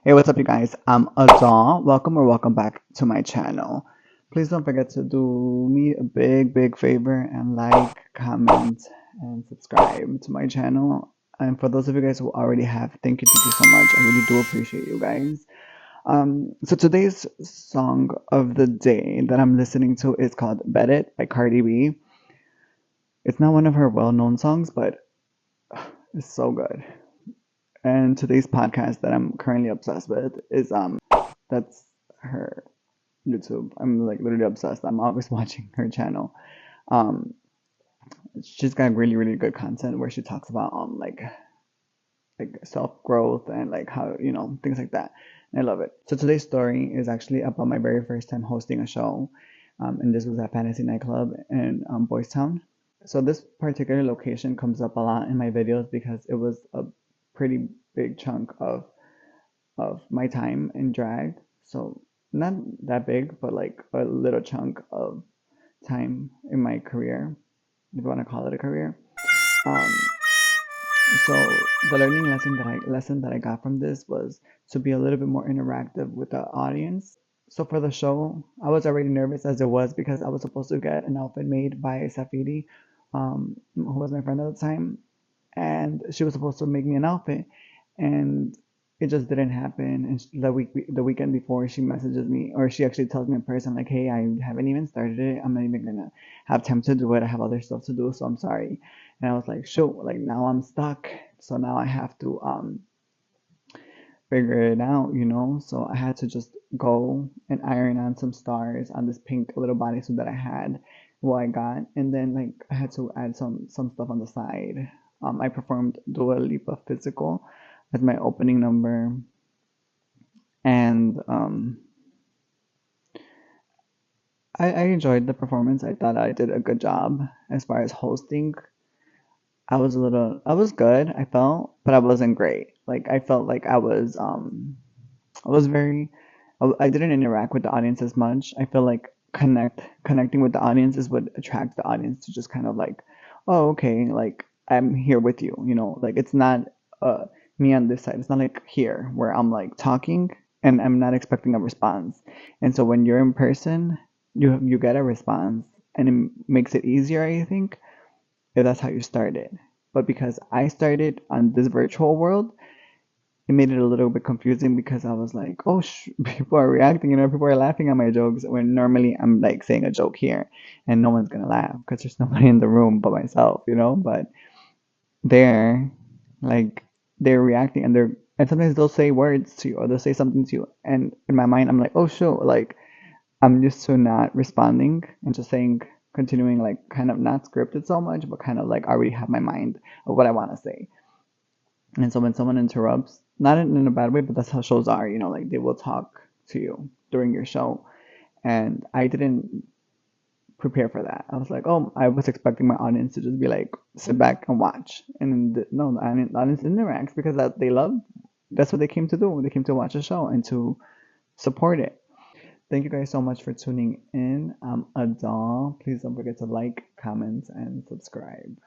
Hey, what's up, you guys? I'm Adal. Welcome back to my channel. Please don't forget to do me a big favor and like, comment, and subscribe to my channel. And for those of you guys who already have, thank you so much. I really do appreciate you guys. So today's song of the day that I'm listening to is called "Bet It" by Cardi B. It's not one of her well-known songs, but it's so good. And today's podcast that I'm currently obsessed with is that's her YouTube. I'm like literally obsessed. I'm always watching her channel. Um, she's got really good content where she talks about like self growth and like how things like that. And I love it. So today's story is actually about my very first time hosting a show, and this was at Fantasy Nightclub in Boys Town. So this particular location comes up a lot in my videos because it was a pretty big chunk of my time in drag. So not that big, but like a little chunk of time in my career, if you want to call it a career. Um, so the learning lesson that I got from this was to be a little bit more interactive with the audience. So for the show, I was already nervous as it was because I was supposed to get an outfit made by Safidi, who was my friend at the time, and she was supposed to make me an outfit, and it just didn't happen. And the weekend before, she messages me, or she actually tells me in person, like, "Hey, I haven't even started it. I'm not even gonna have time to do it. I have other stuff to do, so I'm sorry." And I was like, "Shoot, like now I'm stuck. So now I have to figure it out. So I had to just go and iron on some stars on this pink little bodysuit that I had, what I got, and then like I had to add some stuff on the side. I performed Dua Lipa Physical as my opening number, and I enjoyed the performance. I thought I did a good job as far as hosting. I was good, I felt, but I wasn't great. Like I felt like I was very, I didn't interact with the audience as much. I feel like connecting with the audience is what attracts the audience to just kind of like, oh, okay, like I'm here with you. Like it's not uh me on this side. It's not like here where I'm like talking and I'm not expecting a response. And so when you're in person, you get a response and it makes it easier, I think, if that's how you started. But because I started on this virtual world, it made it a little bit confusing because I was like, oh, people are reacting, people are laughing at my jokes when normally I'm like saying a joke here and no one's gonna laugh because there's nobody in the room but myself. But they're like, they're reacting and sometimes they'll say words to you or they'll say something to you. And in my mind, I'm like, oh, sure. Like, I'm used to not responding and just saying, continuing, like, kind of not scripted so much, but kind of like I already have my mind of what I want to say. And so when someone interrupts, not in a bad way, but that's how shows are, like they will talk to you during your show. And I didn't prepare for that. I was like, oh, I was expecting my audience to just be like, sit back and watch. And no, the audience interacts because that's what they came to do. They came to watch a show and to support it. Thank you guys so much for tuning in. I'm Adal. Please don't forget to like, comment, and subscribe.